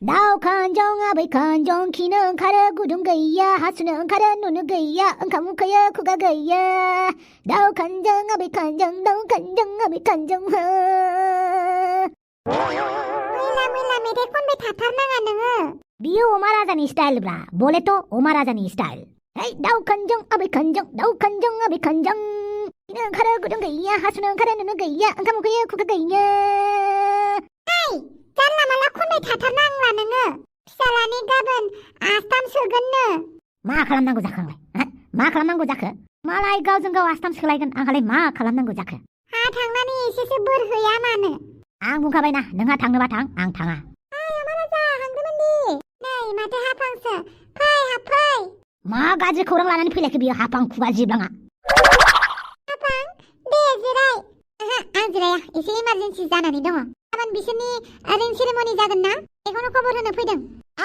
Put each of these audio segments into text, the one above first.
दाउ खानजं आबै खानजं खिनो ओंखारो गुदुं गैया हासुनो ओंखारो नुनो गैया ओंखाम उखैयो खुगा गैया दाउ खानजं आबै खानजं दाउ खानजं आबै खानजं हो मैला मैला मेथाइ खनबाय थाथारनाङा नोङो बियो अमा राजानि स्टाइलब्रा बलेथ' अमा राजानि स्टाइल है दाउ खानजं आबै खानजं दाउ खानजं आबै खानजं खिनो ओंखारो गुदुं गैया हासुनो ओंखारो नुनो गैया ओंखाम उखैयो खुगा गैया जानला माला खनबाय थाथारनांला नोङो फिसालानि गाबोन आस्थाम सोगोननो मा खालामनांगौ जाखो आंलाय मा खालामनांगौ जाखो मालाय गावजों गाव आस्थाम सोलायगोन आंहालाय मा खालामनांगौ जाखो हा थांनानै एसेसो बोर होया मानो आं बुंखाबायना नोंहा थांनोबा थां आं थाङा अमा राजा हांदोमोनदि नै माथो हाफांसो फै हाबफै मा गाज्रि खौरां लानानै फैलायखो बियो हाफां खुगा जिबलाङा हाफां दे जिराय आं जिराया एसे इमारजेन्सि जानानै दङ गाबोन बिसोरनि रिं सेरेमनि जागोन ना बेखौनो खबर होनो फैदों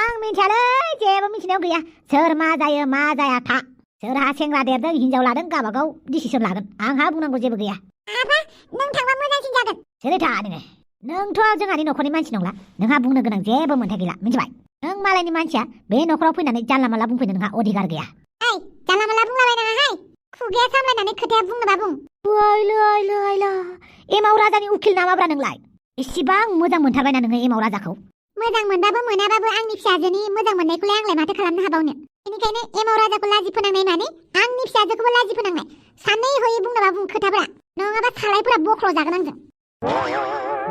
आं मिथियालै जेबो मिथिनायाव गैया सोर मा जायो मा जाया था सोरहा सेंग्रा देरदों हिनजाव लादों गावबागाव डिसिसन लागोन आंहा बुंनांगौ जेबो गैया हाबा नों थांबा मोजांसिन जागोन जेरै था नोङो नोंथ' जोंहानि न'खरनि मानसि नंला नोंहा बुंनो गोनां जेबो मोन्थाय गैला मिथिबाय नों मालायनि मानसिया बे न'खराव फैनानै जानला माला बुंफैनो नोंहा अधिकार गैया ओइ जानला माला बुंलाबायनाङाहाय खुगाया सामलायनानै खोथाया बुंनोबा बुं आइला एमाव राजानि उकिल नामाब्रा नोंलाय इसिबां मोजां मोनथारबायना नोङो एमाव राजाखौ मोजां मोनबाबो मोनाबाबो आंनि फिसाजोनि मोजां मोननायखौलाय आंलाय माथो खालामनो हाबावनो बेनिखायनो एमाव राजाखौ लाजि फोनांनाय माने आंनि फिसाजोखौबो लाजि फोनांनाय सानै हयै बुंनोबा बुं खोथाफोरा नङाबा सालायफोरा बख्ल' जागोन आंजों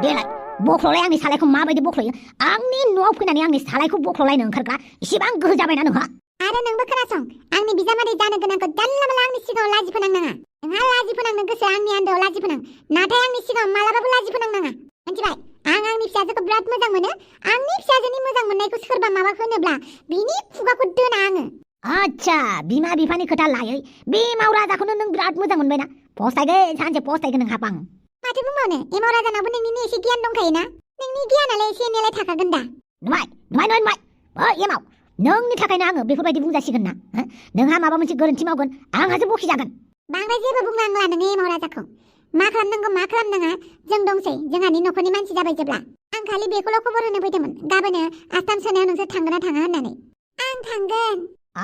देलाय बख्ल'लाय आंनि सालायखौ माबायदि बख्ल'यो आंनि न'आव फैनानै आंनि सालायखौ बख्ल'लायनो ओंखारग्रा इसिबां गोहो जाबायना नोंहा आरो नोंबो खोनासं आंनि बिजामादै जानो गोनांखौ जानला माला आंनि सिगाङाव लाजि फोनांनाङा नोंहा लाजि फोनांनो गोसो आंनि आन्दोआव लाजि फोनां नाथाय आंनि सिगाङाव मालाबाबो लाजि फोनांनाङा मिथिबाय आं आंनि फिसाजोखौ बिराद मोजां मोनो आंनि फिसाजोनि मोजां मोननायखौ सोरबा माबा होनोब्ला बिनि खुगाखौ दोना आङो आच्छा बिमा बिफानि खोथा लायै बे एमाव राजाखौनो नों बिराद मोजां मोनबायना फस्थायगोन सानसे फस्थायगोन नोंहा बां माथो बुंबावनो एमाव राजानावबो नोंनिनो एसे गियान दंखायोना नोंनि गियानालाय एसे एनैलाय थाखागोन दा नुबाय एमाव नोंनि थाखायनो आङो बेफोरबायदि बुंजासिगोन ना नोंहा माबा मोनसे गोरोन्थि मावगोन आंहासो बखिजागोन बांद्राय जेबो बुंनांला नोङो एमाव राजाखौ मा खालामनांगौ मा खालामनाङा जों दंसै जोंहानि न'खरनि मानसि जाबाय जेब्ला आं खालि बेखौल' खबर होनो फैदोंमोन गाबोनो आस्थाम सोनायाव नोंसोर थांगोन ना थाङा होननानै आं थांगोन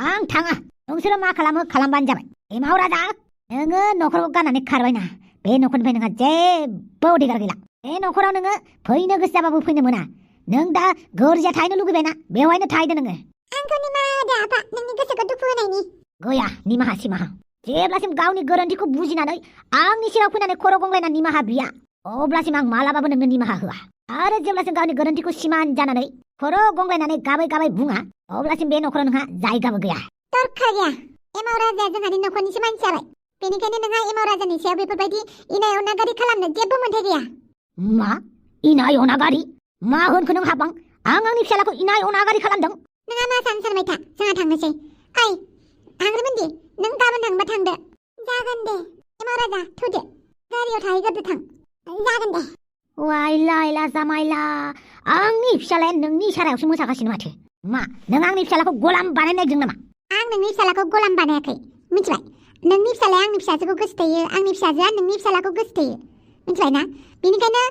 आं थाङा नोंसोरो मा खालामो खालामबानो जाबाय एमाव राजा नोङो न'खरखौ गारनानै खारबायना बे न'खरनिफ्राय नोंहा जेबो अधिकार गैला बे न'खराव नोङो फैनो गोसो जाबाबो फैनो मोना नों दा गोरजिया थाहैनो लुगैबायना बेवहायनो थाहैदो नोङो आंखौ निमाहा होदो आफा नोंनि गोसोखौ दुखु होनायनि गैया निमाहा सिमाहा जेब्लासिम गावनि गोरोन्थिखौ बुजिनानै आंनि सेराव फैनानै खर' गंग्लायना निमाहा बिया अब्लासिम आं मालाबाबो नोंनो निमाहा होआ आरो जेब्लासिम गावनि गोरोन्थिखौ सिमान जानानै खर' गंग्लायनानै गाबै गाबै बुङा अब्लासिम बे न'खराव नोंहा जायगाबो गैया दरखार गैया एमाव राजाया जोंहानि न'खरनिसो मानसि जाबाय बेनिखायनो नोंहा एमाव राजानि सायाव बेफोरबायदि इनाय अनागारि खालामनो जेबो मोन्थाय गैया मा इनाय अनागारि मा होनखो नों हाबां आं आंनि फिसालाखौ इनाय अनागारि खालामदों नोंहा मा सानबाय था जोंहा थांनोसै ओइ हाग्रोमोनदि नों गाबोन थांबा थांदो जागोन दे एमाव राजा थुदो गारियाव थाहैग्रोदो थां जागोन दे वाइला जामाइला आंनि फिसालाया नोंनि इसारायावसो मोसागासिनो माथो मा नों आंनि फिसालाखौ गलाम बानायनायदों नामा आं नोंनि फिसालाखौ गलाम बानायाखै मिथिबाय नोंनि फिसालाया आंनि फिसाजोखौ गोसोथोयो आंनि फिसाजोआ नोंनि फिसालाखौ गोसोथोयो मिथिबायना बेनिखायनो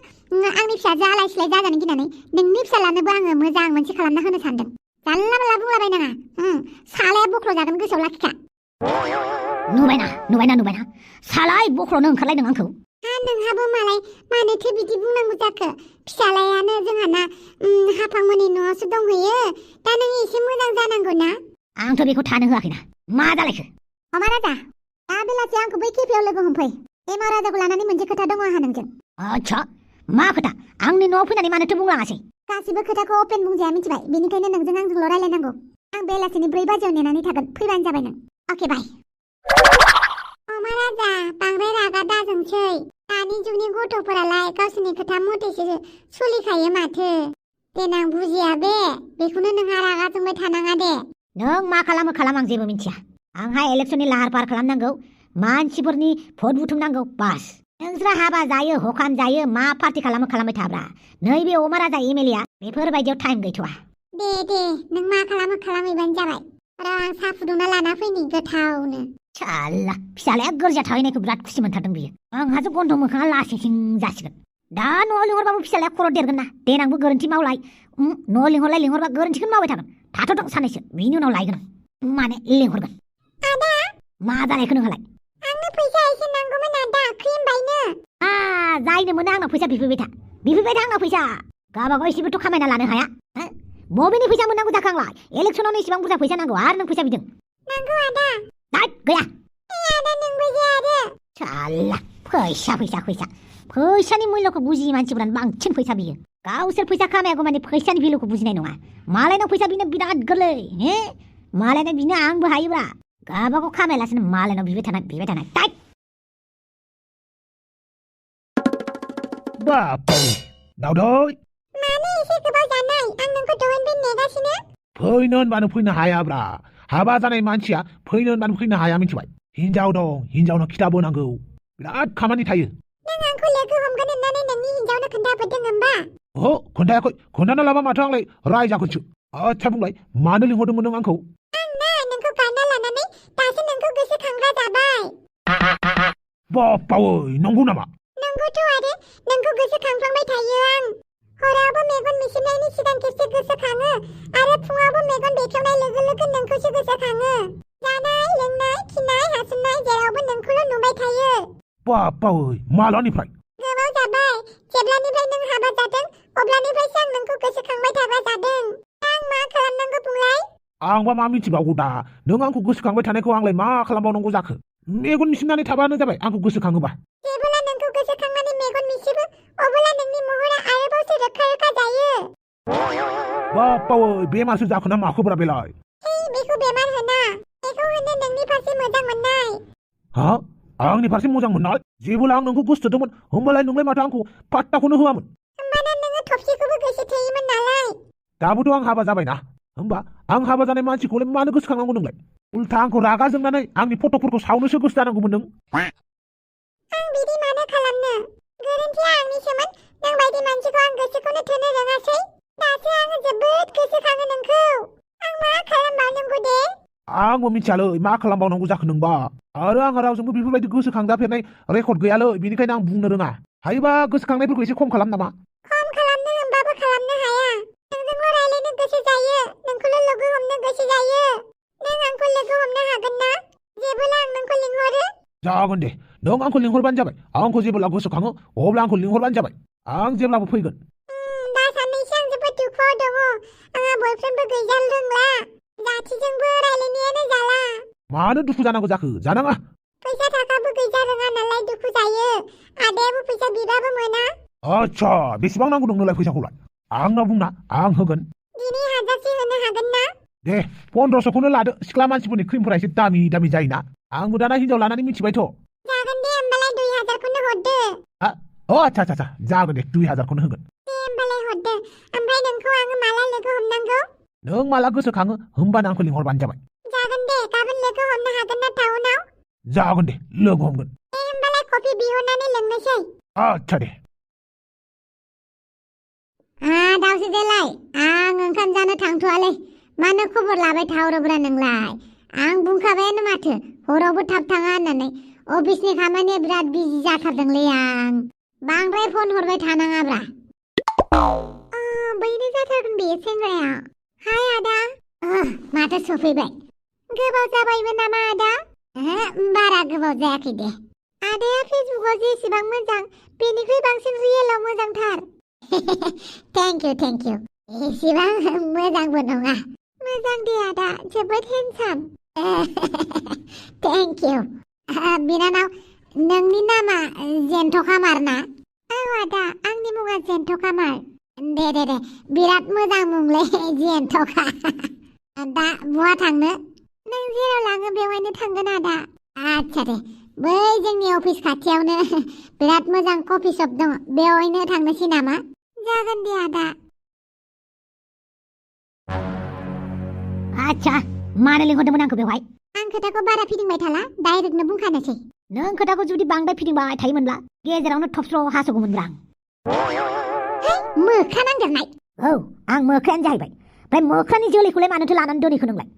आंनि फिसाजो आलाय सिलाय जाजानो गिनानै नोंनि फिसालानोबो आङो मोजां मोनसे खालामना होनो सानदों जानला माला बुंलाबायनाङा सालाया बख्ल' जागोन गोसोआव लाखिखा नुबायना सालाय बख्ल'नो ओंखारलायदों आंखौ नोंहाबो मालाय मानोथो बिदि बुंनांगौ जाखो फिसालायानो जोंहाना हाफांमोननि न'आवसो दंहैयो दा नों एसे मोजां जानांगौ ना आंथ' बेखौ थानो होआखैना मा जालायखो अमा राजा दा बेलासि आंखौ बै केफेयाव लोगो हमफै एमाव राजाखौ लानानै मोनसे खोथा दङ आंहा नोंजों आच्छा मा खोथा आंनि न'आव फैनानै मानोथो बुंलाङासै गासिबो खोथाखौ अपेन बुंजाया मिथिबाय बेनिखायनो नोंजों आंजोंल' रायलायनांगौ आं बेलासिनि 4 बाजियाव नेनानै थागोन फैबानो जाबाय नों अके बाय अमा राजा बांद्राय रागा दाजोंसै दानि जुगनि गथ'फोरालाय गावसोरनि खोथा मथेसो सोलिखायो माथो देनां बुजिया बे बेखौनो नोंहा रागा जोंबाय थानाङा दे नों मा खालामो खालाम आं जेबो मिथिया आंहा इलेक्सननि लाहार फाहार खालामनांगौ मानसिफोरनि भट बुथुमनांगौ बास नोंस्रा हाबा जायो हखाम जायो मा पार्टि खालामो खालामबाय थाब्रा नैबे अमा राजा एमएलएआ बेफोरबायदियाव टाइम गैथ'वा दे नों मा खालामो खालामहैबानो जाबाय आरो आं साहा फुदुंना लाना फैनि गोथावनो साला फिसालाया गोरजिया थाहैनायखौ बिराद खुसि मोनथारदों बियो आंहासो गन्थ' मोखाङा लासिंसिं जासिगोन दा न'आव लिंहरबाबो फिसालाया खर' देरगोन ना देनांबो गोरोन्थि मावलाय न'आव लिंहरबा गोरोन्थिखौनो मावबाय थागोन थाथ'थों सानैसो बिनि उनाव लायगोन माने लिंहरगोन आदा मा जानायखौ नोंहालाय आंनो फैसा एसे नांगौमोन आदा क्रिम बायनो जायनो मोनो आंनाव फैसा बिफैबाय था आंनाव फैसा गाबागाव एसेबोथ' खामायना लानो हाया बबेनि फैसा मोननांगौ जाखो आंलाय इलेक्सनावनो एसेबां बुरजा फैसा नांगौ आरो नों फैसा बिदों नांगौ आदा गैया आदा नोंबो जाया आरो साला फैसानि मुल्यखौ बुजियै मानसिफोरानो बांसिन फैसा बियो गावसोर फैसा खामायागौ माने फैसानि भेलुखौ बुजिनाय नङा मालायनाव फैसा बिनो बिराद गोरलै मालायनाव बिनो आंबो हायोब्रा गाबागाव खामायालासिनो मालायनाव बिबाय थानाय टाइट बापाव दावदै मानो एसे गोबाव जानाय आं नोंखौ दहायनिफ्राय नेगासिनो फैनो होनबानो फैनो हायाब्रा हाबा जानाय मानसिया फैनो होनबानो फैनो हाया मिथिबाय हिनजाव दं हिनजावनो खिथाबो नांगौ बिराद खामानि थायो नों आंखौ लोगो हमगोन होननानै नोंनि हिनजावनो खोन्थाबोदों होमबा खोन्थायाखै खोन्थाना लाबा माथो आंलाय रायजागोनसो आच्छा बुंलाय मानो लिंहरदोंमोन नों आंखौ नोंखौ गारना लानानै दासो नोंखौ गोसोखांग्रा जाबाय बापावै नंगौ नामा नंगौथ' आरो नोंखौ गोसोखांफ्लांबाय थायो आं हरावबो मेगन मिसिनायनि सिगां खेबसे गोसोखाङो आरो फुङावबो मेगन बेखेवनाय लोगो लोगो नोंखौसो गोसोखाङो जानाय लोंनाय खिनाय हासुनाय जेरावबो नोंखौल' नुबाय थायो बापावै मालानिफ्राय गोबाव जाबाय जेब्लानिफ्राय नों हाबा जादों अब्लानिफ्रायसो आं नोंखौ गोसोखांबाय थाग्रा जादों आं मा खालामनांगौ बुंलाय आंबा मा मिथिबावगौ दा नों आंखौ गोसोखांबाय थानायखौ आंलाय मा खालामबावनांगौ जाखो मेगन मिसिनानै थाबानो जाबाय आंखौ गोसोखाङोबा जेब्ला नोंखौ गोसोखांनानै मेगन मिसिबो अब्ला नोंनि महरा आरोबावसो रोखा जायो बापावै बेमारसो जाखो ना माखोब्रा बेलाय बेखौ बेमार होना बेखौ होनो नोंनि फारसे मोजां मोननाय आंनि फारसे मोजां मोननाय जेबोला आं नोंखौ गोसोथोदोंमोन होमबालाय नोंलाय माथो आंखौ पात्ताखौनो होआमोन होमबाना नोङो थबसेखौबो गोसो थोयोमोन नालाय दाबोथ' आं हाबा जाबायना होमबा आं हाबा जानाय मानसिखौलाय मानो गोसोखांनांगौ नोंलाय उल्था आंखौ रागा जोंनानै आंनि फट'फोरखौ सावनोसो गोसो जानांगौमोन नों आं बिदि मानो खालामनो गोरोन्थिया आंनिसोमोन नों बायदि मानसिखौ आं गोसोखौनो थोनो रोङासै दासो आङो जोबोद गोसोखाङो नोंखौ आं मा खालामबावनांगौ दे आंबो मिथियालै मा खालामबावनांगौ जाखो नोंबा आरो आंहा रावजोंबो बेफोरबायदि गोसोखांजाफेरनाय रेकर्ड गैयालै बेनिखायनो आं बुंनो रोङा हायोबा गोसोखांनायफोरखौ एसे खम खालाम नामा खम खालामनो होनबाबो खालामनो हाया नोंजोंल' रायलायनो गोसो जायो नोंखौल' लोगो हमनो गोसो जायो नों आंखौ लोगो हमनो हागोन ना जेबोला आं नोंखौ लिंहरो जागोन दे नों आंखौ लिंहरबानो जाबाय आंखौ जेब्ला गोसोखाङो अब्ला आंखौ लिंहरबानो जाबाय आं जेब्लाबो फैगोन दा साननैसो आं जोबोद दुखुआव दङ आंहा बयफ्रेन्डबो गैजानो रोंला जाथिजोंबो रायलायनायानो जाला मानो दुखु जानांगौ जाखो जानाङा फैसा थाखाबो गैजा रोङा नालाय दुखु जायो आदायाबो फैसा बिबाबो मोना आच्छा बेसेबां नांगौ नोंनोलाय फैसाखौलाय आंनाव बुंना आं होगोन दिनै 1000सो होनो हागोन ना दे 1500खौनो लादो सिख्ला मानसिफोरनि क्रिमफोरा एसे दामि जायोना आंबो दाना हिनजाव लानानै मिथिबायथ' जागोन दे होमबालाय 2000खौनो हरदो आच्छा जागोन दे 2000खौनो होगोन दे होमबालाय हरदो ओमफ्राय नोंखौ आङो माला लोगो हमनांगौ नों माला गोसोखाङो होमबानो आंखौ लिंहरबानो जाबाय जागोन दे गाबोन लोगो हमनो हागोन ना टाउनाव जागोन दे लोगो हमगोन दे होमबालाय कफि बिहरनानै लोंनोसै आच्छा दे दावसोदेलाय आं ओंखाम जानो थांथ'वालै मानो खबर लाबाय थाहरोब्रा नोंलाय आं बुंखाबायानो माथो हरावबो थाब थाङा होननानै अफिसनि खामानिया बिराद बिजि जाथारदोंलै आं बांद्राय फन हरबाय थानाङाब्रा बैनो जाथारगोन बे सेंग्राया हाय आदा माथो सफैबाय गोबाव जाबायमोन नामा आदा बारा गोबाव जायाखै दे आदाया फेसबुकआव जेसेबां मोजां बेनिख्रुइ बांसिन रियेलाव मोजांथार थेंक इउ एसेबां मोजांबो नङा मोजां दे आदा जोबोद हेन्डसाम थेंक इउ बिनानाव नोंनि नामा जेन्थ'खामार ना औ आदा आंनि मुङा जेन्थ'खामार दे बिराद मोजां मुंलै जेन्थ'खा दा बहा थांनो नों जेराव लाङो बेवहायनो थांगोन आदा आच्छा दे बै जोंनि अफिस खाथियावनो बिराद मोजां कफि शप दङ बेवहायनो थांनोसै नामा जागोन दे आदा आच्छा मानो लिंहरदोंमोन आंखौ बेवहाय आं खोथाखौ बारा फिदिंबाय थाला डाइरेक्टनो बुंखानोसै नों खोथाखौ जुदि बांद्राय फिदिंबाय थायोमोनब्ला गेजेरावनो थबस्र' हास'गौमोनब्रा आं मोख्रा नांदेरनाय आं मोख्रायानो जाहैबाय ओमफ्राय मोख्रानि जोलैखौलाय मानोथो लानानै दोनैखो नोंलाय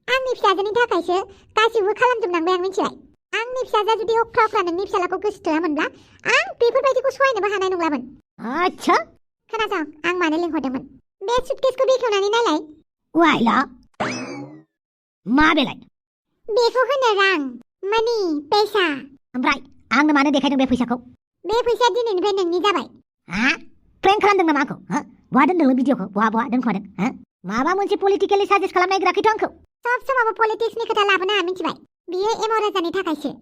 आंनि फिसाजोनि थाखायसो गासिबो खालामजोबनांबाय आं मिथिबाय आंनि फिसाजोआ जुदि अख्रा नोंनि फिसालाखौ गोसोथोआमोनब्ला आं बेफोरबायदिखौ सहायनोबो हानाय नंलामोन आच्छा खोनासं आं मानो लिंहरदोंमोन बे सुटकेसखौ बेखेवनानै नायलाय वाइला मा बेलाय बेखौ होनो रां मानि पैसा ओमफ्राय आंनो मानो देखायदों बे फैसाखौ बे फैसाया दिनैनिफ्राय नोंनि जाबाय हा प्रेंक खालामदों नामा आंखौ हा बहा दोनदों भिडिअखौ बहा दोनखोमादों हा माबा मोनसे पलिटिकेलि साजेस्ट खालामनो नागिराखैथ' आंखौ सब समावबो पलिटिक्सनि खोथा लाबोनाङा मिथिबाय बियो एमाव राजानि थाखायसो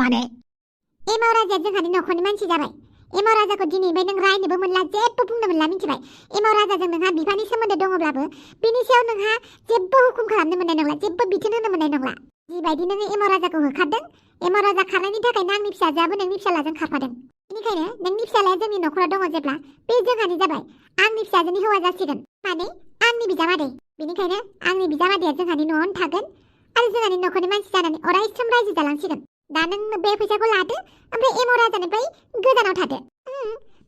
माने एमाव राजाया जोंहानि न'खरनि मानसि जाबाय एमाव राजाखौ दिनैनिफ्राय नों रायनोबो मोनला जेबो बुंनो मोनला मिथिबाय एमाव राजाजों नोंहा बिफानि सोमोन्दो दङब्लाबो बिनि सायाव नोंहा जेबो हुकुम खालामनो मोननाय नंला जेबो बिथोन होनो मोननाय नंला जिबायदि नोङो एमाव राजाखौ होखारदों एमाव राजा खारनायनि थाखायनो आंनि फिसाजोआबो नोंनि फिसालाजों खारफादों बेनिखायनो नोंनि फिसालाया जोंनि न'खराव दङ जेब्ला बे जोंहानि जाबाय आंनि फिसाजोनि हौवा जासिगोन माने आंनि बिजामादै बेनिखायनो आंनि बिजामादैया जोंहानि न'आवनो थागोन आरो जोंहानि न'खरनि मानसि जानानै अरायसम रायजो जालांसिगोन दा नों बे फैसाखौ लादो ओमफ्राय एमाव राजानिफ्राय गोजानाव थादो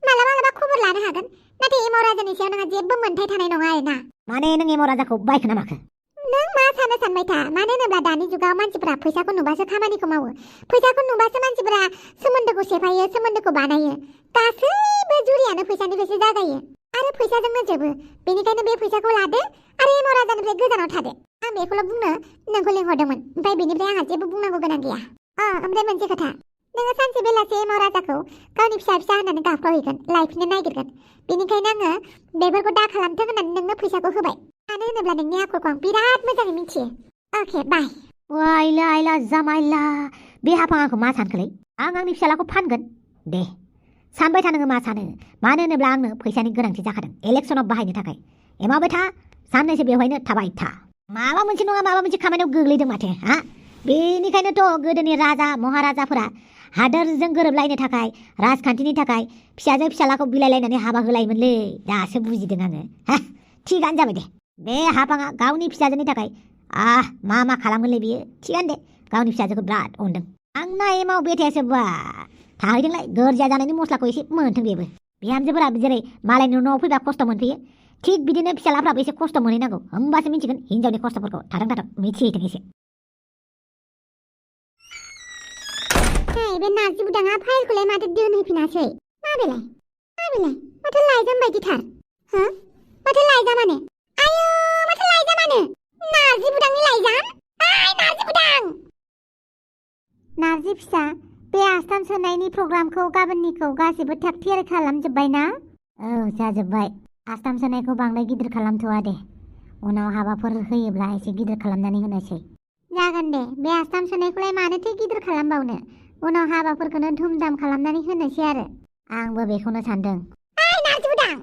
मालाबा खबर लानो हागोन नाथाय एमाव राजानि सायाव नोंहा जेबो मोन्थाय थानाय नङा आरोना माने नों एमाव राजाखौ बायखो ना माखो नों मा सानो सानबाय था मानो होनोब्ला दानि जुगाव मानसिफोरा फैसाखौ नुबासो खामानिखौ मावो फैसाखौ नुबासो मानसिफोरा सोमोन्दोखौ सेफायो सोमोन्दोखौ बानायो गासैबो जुरियानो फैसानिफ्रायसो जागायो आरो फैसाजोंनो जोबो बेनिखायनो बे फैसाखौ लादो आरो एमाव राजानिफ्राय गोजानाव थादो आं बेखौल' बुंनो नोंखौ लिंहरदोंमोन ओमफ्राय बेनिफ्राय आंहा जेबो बुंनांगौ गोनां गैया ओमफ्राय मोनसे खोथा नोङो सानसे बेलासे एमाव राजाखौ गावनि फिसा होननानै गाबख्रावहैगोन लायफिननो नागिरगोन बेनिखायनो आङो बेफोरखौ दा खालामथों होननानै नोंनो फैसाखौ होबाय मानो होनोब्ला नोंनि आखलखौ आं बिराद मोजाङै मिथियो अके बाय वाइला आइला जामाइला बे हाफाङाखौ मा सानखोलै आं आंनि फिसालाखौ फानगोन दे सानबाय था नोङो मा सानो मानो होनोब्ला आंनो फैसानि गोनांथि जाखादों इलेक्सनाव बाहायनो थाखाय एमावबाय था साननैसो बेवहायनो थाबाय था माबा मोनसे नङा माबा मोनसे खामानियाव गोग्लैदों माथो हा बेनिखायनोथ' गोदोनि राजा महाराजाफोरा हादोरजों गोरोबलायनो थाखाय राजखान्थिनि थाखाय फिसाजो फिसालाखौ बिलाइलायनानै हाबा होलायोमोनलै दासो बुजिदों आङो हा थिगानो जाबाय दे बे हाफाङा गावनि फिसाजोनि थाखाय मा खालामगोनलै बियो थिगानो दे गावनि फिसाजोखौ बिराद अनदों आंना एमाव बेथायासो बा थाहैदोंलाय गोरजिया जानायनि मस्लाखौ एसे मोनथों बेबो बिहामजोफोरा जेरै मालायनि न'आव फैबा खस्थ' मोनफैयो थिग बिदिनो फिसालाफ्राबो एसे खस्थ' मोनहैनांगौ होमबासो मिथिगोन हिनजावनि खस्थ'फोरखौ थाथों मिथिहैथों एसे बे नार्जि बुदाङा फाइलखौलाय माथो दोनहैफिनासै मा बेलाय माथो लाइजाम बायदिथार हो माथो लाइजामानो आयौ माथो लाइजामानो नार्जि बुदांनि लाइजाम नार्जि बुदां नार्जि फिसा बे आस्थाम सोनायनि प्रग्रामखौ गाबोननिखौ गासिबो थाग थियारि खालामजोब्बाय ना औ जाजोब्बाय आस्थाम सोनायखौ बांद्राय गिदिर खालामथ'वा दे उनाव हाबाफोर होयोब्ला एसे गिदिर खालामनानै होनोसै जागोन दे बे आस्थाम सोनायखौलाय मानोथो गिदिर खालामबावनो उनाव हाबाफोरखौनो धुमधाम खालामनानै होनोसै आरो आंबो बेखौनो सानदों नार्जि बुदां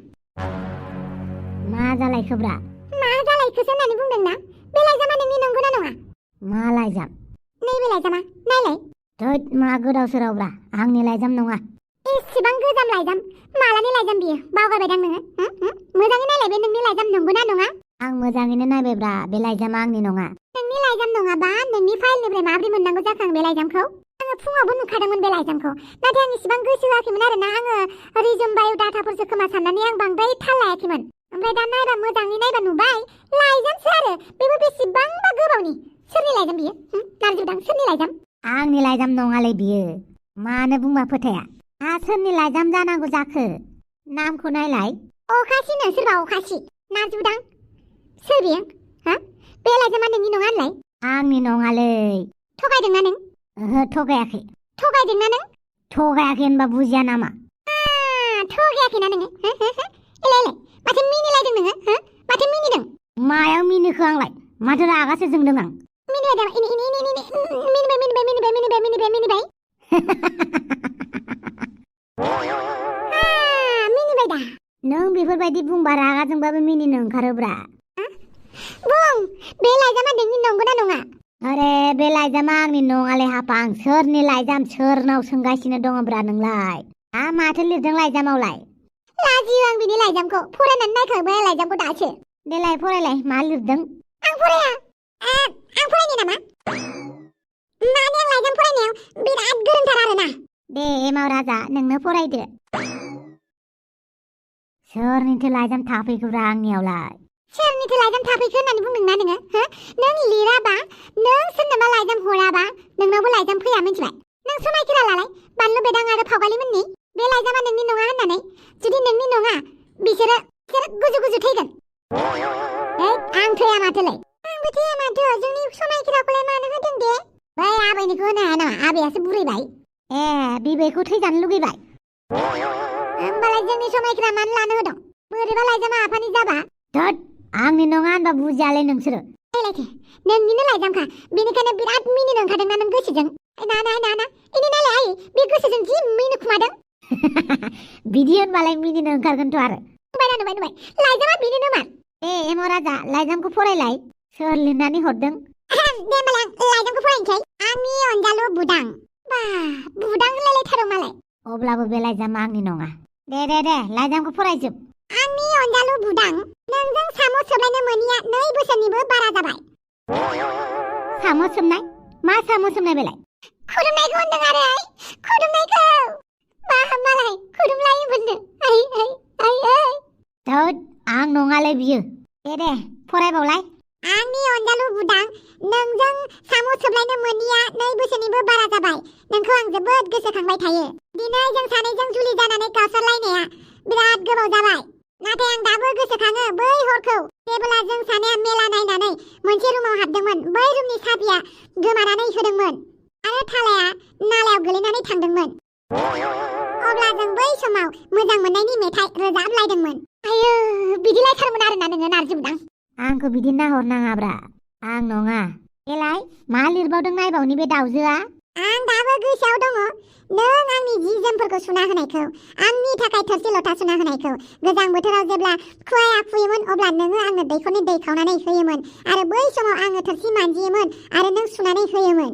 मा जालायखोब्रा मा जालायखोसो होननानै बुंदोंना बे लाइजामा नोंनि नंगौना नङा मा लाइजाम नैबे लाइजामा नायलाय थोद मा गोदाव सोरावब्रा आंनि लाइजाम नङा एसेबां गोजाम लाइजाम मालानि लाइजाम बियो बावगारबायदां नोङो मोजाङै नायलाय बे नोंनि लाइजाम नंगौना नङा आं मोजाङैनो नायबायब्रा बे लाइजामा आंनि नङा नोंनि लाइजाम नङाबा नोंनि फाइलनिफ्राय माबोरै मोननांगौ जाखो आं बे लाइजामखौ आङो फुङावबो नुखादोंमोन बे लाइजामखौ नाथाय आं इसेबां गोसो होआखैमोन आरोना आङो रिजुम बाय'डाटाफोरसो खोमा साननानै आं बांद्राय थाल लायाखैमोन ओमफ्राय दा नायबा मोजाङै नायबा नुबाय लाइजामसो आरो बेबो बेसेबांबा गोबावनि सोरनि लाइजाम बियो नार्जि बुदां सोरनि लाइजाम आंनि लाइजाम नङालै बियो मानो बुंबा फोथाया सोरनि लाइजाम जानांगौ जाखो नामखौ नायलाय अखासिनो सोरबा अखासि नार्जि बुदां सोर बियो बे लाइजामा नोंनि नङा होनलाय आंनि नङालै थगायदोंना नों ओहो थगायाखै थगायदोंना नों थगायाखै होनबा बुजिया नामा थगायाखैना नोङो एलाय माथो मिनिलायदों नोङो माथो मिनिदों मायाव मिनिखो आंलाय माथो रागासो जोंदों आं मिनिबाय दा नों बेफोरबायदि बुंबा रागा जोंबाबो मिनिनो ओंखारोब्रा बुं बे लाइजामा नोंनि नंगौना नङा अरे बे लाइजामा आंनि नङालै हाफां सोरनि लाइजाम सोरनाव सोंगासिनो दङब्रा नोंलाय माथो लिरदों लाइजामावलाय लाजियो आं बिनि लाइजामखौ फरायनानै नायखांबाय लाइजामखौ दासो देलाय फरायलाय मा लिरदों आं फराया आं फरायनो नामा माने आं लाइजाम फरायनायाव बिराद गोरोंथार आरोना दे एमाव राजा नोंनो फरायदो सोरनिथो लाइजाम थाफैखोब्रा आंनियावलाय सोरनिथो लाइजाम थाफैखो होननानै बुंदोंना नोङो नों लिराबा नों सोरनोबा लाइजाम हराबा नोंनावबो लाइजाम फैया मिथिबाय नों समायखिरा लालाय बानलु बेदां आरो फावगालिमोननि बे लाइजामा नोंनि नङा होननानै जुदि नोंनि नङा बिसोरो गुजु गुजु थैगोन आं थैया माथोलाय आंबो थैया माथो जोंनि समायखिराखौलाय मानो होदों दे बै आबैनिखौ होनो हाया नामा आबैयासो बुरैबाय बिबैखौ थैजानो लुगैबाय होमबालाय जोंनि समायखिरा मानो लानो होदों बोरैबा लाइजामा आफानि जाबा धोद आंनि नङा होनबा बुजियालै नोंसोरो नोंनिनो लाइजामखा बेनिखायनो बिराद मिनिनो ओंखारदोंना नों गोसोजों ना इनि नालाय आइ बे गोसोजों जि मिनिनो खुमादों बिदि होनबालाय मिनिनो ओंखारगोनथ' आरो नुबाय लाइजामा बेनोनो मार एम' राजा लाइजामखौ फरायलाय सोर लिरनानै हरदों दे होमबालाय आं लाइजामखौ फरायनोसै आंनि अनजालु बुदां बा बुदां होनलायलायथारो मालाय अब्लाबो बे लाइजामा आंनि नङा दे लाइजामखौ फरायजोब आंनि अनजालु बुदां नोंजों साम' सोबलायनो मोनिया 2 बोसोरनिबो बारा जाबाय साम' सोबनाय मा साम' सोबनाय बेलाय खुदुमनायखौ होनदों आरो खुदुमनायखौ बा मालाय खुदुमलायो मोननो धोद आं नङालै बियो दे फरायबावलाय आंनि अनजालु बुदां नोंजों साम' सोबलायनो मोनिया 2 बोसोरनिबो बारा जाबाय नोंखौ आं जोबोद गोसोखांबाय थायो दिनै जों सानैजों जुलि जानानै गावस्रालायनाया बिराद गोबाव जाबाय नाथाय आं दाबो गोसोखाङो बै हरखौ जेब्ला जों सानैया मेला नायनानै मोनसे रुमाव हाबदोंमोन बै रुमनि साबिया गोमानानै होदोंमोन आरो थालाया नालायाव गोलैनानै थांदोंमोन अब्ला जों बै समाव मोजां मोननायनि मेथाइ रोजाबलायदोंमोन आयो बिदिलायथारमोन आरोना नोङो नारजि बुदां आंखौ बिदि नाहरनाङाब्रा आं नङा एलाय मा लिरबावदों नायबावनि बे दाउजोआ आं दाबो गोसोआव दङ नों आंनि जि जोमफोरखौ सुना होनायखौ आंनि थाखाय थोरसि लथा सुना होनायखौ गोजां बोथोराव जेब्ला खुवाया खुयोमोन अब्ला नोङो आंनो दैखरनि दै खावनानै होयोमोन आरो बै समाव आङो थोरसि मानजियोमोन आरो नों सुनानै होयोमोन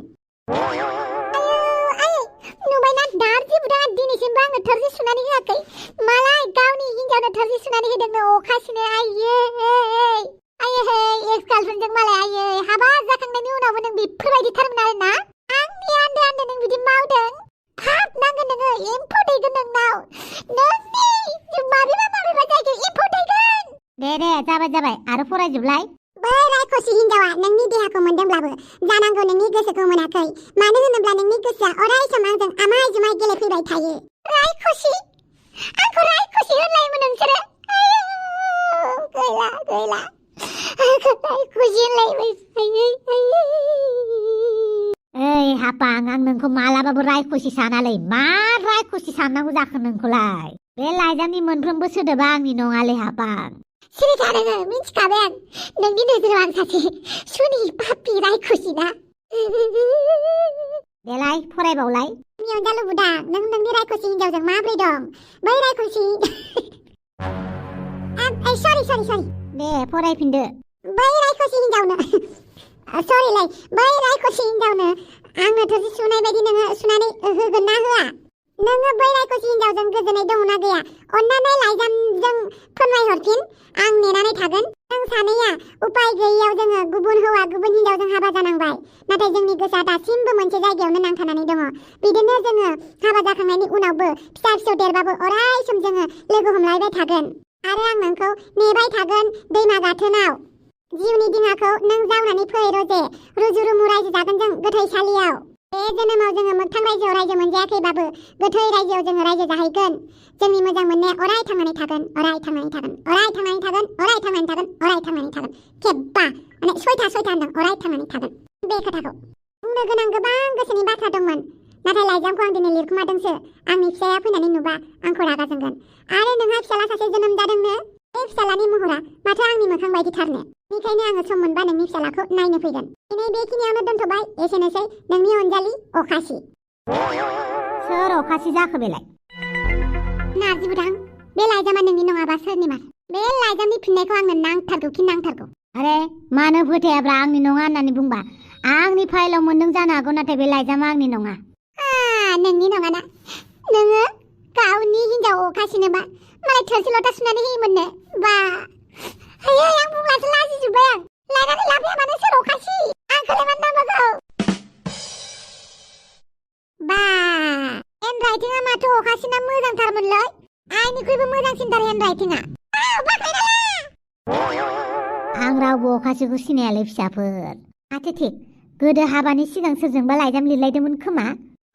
नुबायना नारजि बुदाङा दिनैसिमबो आंनो थोरसि सुनानै होआखै मालाय गावनि हिन्जावनो थोरसि सुनानै होदोंनो अखासिनो एक्स गार्लफ्रेन्डजों मालाय हाबा जाखांनायनि उनावबो नों बेफोरबायदिथारमोन आरो ना आंनि आन्दो नों बिदि मावदों हाब नांगोन नोङो एम्फौ दैगोन नोंनाव नोंनि माबेबा जायगायाव एम्फौ दैगोन दे जाबाय आरो फरायजोबलाय बै रायखसि हिन्जावा नोंनि देहाखौ मोनदोंब्लाबो जानांगौ नोंनि गोसोखौ मोनाखै मानो होनोब्ला नोंनि गोसोआ अराय सम आंजों आमाय जुमाय गेलेफैबाय थायो रायखसि आंखौ रायखसि होनलायोमोन नोंसोरो गैला रायखसि ओइ हापां आं नोंखौ मालाबाबो रायखसि सानालै मा रायखसि साननांगौ जाखो नोंखौलाय बे लाइजामनि मोनफ्रोमबो सोदोबा आंनि नङालै हापां सिरि था नोङो मिन्थिखाबाय आं नोंनि नोजोराव आं सासे सुनि पापि रायखसि ना देलाय फरायबावलाय आंनि अनजालु बुदां नों नोंनि रायखसि हिन्जावजों माब्रै दं बै रायखसि सरि दे फरायफिनदो बै रायखसि हिन्जावनो सरिलाय बै रायखसि हिन्जावनो आंनो थोरसि सुनाय बायदि नोङो सुनानै होगोन ना होआ नोङो बै रायखसि हिन्जावजों गोजोननाय दङना गैया अन्नानै लाइजामजों फोरमायहरफिन आं नेनानै थागोन जों सानैया उपाय गैयैयाव जोङो गुबुन हौवा गुबुन हिन्जावजों हाबा जानांबाय नाथाय जोंनि गोसोआ दासिमबो मोनसे जायगायावनो नांथानानै दङ बिदिनो जोङो हाबा जाखांनायनि उनावबो फिसा देरबाबो अराय सम जोङो लोगो हमलायबाय थागोन आरो आं नोंखौ नेबाय थागोन दैमा गाथोनाव जिउनि दिङाखौ नों जावनानै फै रजे रुजु रुमु रायजो जागोन जों गोथैसालियाव बे जोनोमाव जोङो मोगथां रायजोआव रायजो मोनजायाखैबाबो गोथै रायजोआव जोङो रायजो जाहैगोन जोंनि मोजां मोननाया अराय थांनानै थागोन खेबबा माने सयथा होनदों अराय थांनानै थागोन बे खोथाखौ बुंनो गोनां गोबां गोसोनि बाथ्रा दंमोन नाथाय लाइजामखौ आं दिनै लिरखुमादोंसो आंनि फिसाया फैनानै नुबा आंखौ रागा जोंगोन आरो नोंहा फिसाला सासे जोनोम जादोंनो बे फिसालानि महरा माथो आंनि मोखां बायदिथारनो बेनिखायनो आङो सम मोनबा नोंनि फिसालाखौ नायनो फैगोन दिनै बेखिनियावनो दोनथ'बाय एसेनोसै नोंनि अनजालि अखासि सोर अखासि जाखो बेलाय नारजि बुदां बे लाइजामा नोंनि नङाबा सोरनिमा बे लाइजामनि फिननायखौ आंनो नांथारगौ आरे मानो फोथायाब्रा आंनि नङा होननानै बुंबा आंनि फाइलाव मोनदों जानो हागौ नाथाय बे लाइजामा आंनि नङा नोंनि नङाना नोङो गावनि हिन्जाव अखासिनोबा मालाय थोरसि लथा सुनानै होयोमोननो बा आं बुंब्लासो लाजिजोब्बाय आं लायनानै लाबोया मानो सोर अखासि आंखौलाय मानो नांबावगौ बा हेन्ड राइटिंआ माथो अखासिना मोजांथारमोनलै आंनिख्रुइबो मोजांसिनथार हेन्ड राइटिंआ आं रावबो अखासिखौ सिनायालै फिसाफोर माथो थिक गोदो हाबानि सिगां सोरजोंबा लाइजाम लिरलायदोंमोन खोमा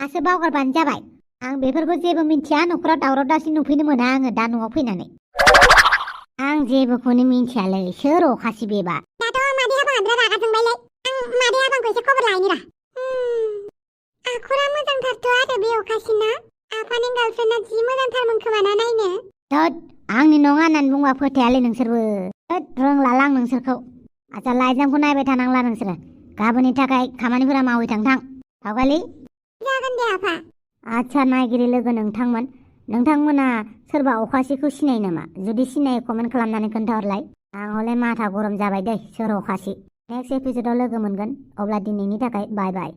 दासो बावगारबानो जाबाय आं बेफोरखौ जेबो मिन्थिया न'खराव दावराव दावसि नुफैनो मोना आङो दा न'आव फैनानै आं जेबोखौनो मिन्थियालै सोर अखासि बेबा दाथ' मादै आबांद्राय रागा जोंबायलै आं मादै आबांखौ एसे खबर लायनि र' आखरा मोजांथारथ' आरो बे अखासिना आफानि गार्लफ्रेन्डआ जि मोजांथारमोन खोमाना नायनो थोद आंनि नङा होननानै बुंबा फोथायालै नोंसोरबो थोद रोंलालां नोंसोरखौ आच्छा लाइजामखौ नायबाय थानांला नोंसोरो गाबोननि थाखाय खामानिफोरा मावै थां सावगालि जागोन दे आफा आच्छा नायगिरि लोगो नोंथांमोना सोरबा अखासिखौ सिनायो नामा जुदि सिनायो कमेन्ट खालामनानै खोन्थाहरलाय आं हले माथा गरम जाबाय दै सोर अखासि नेक्स्ट एपिसोडाव लोगो मोनगोन अब्ला दिनैनि थाखाय बाय बाय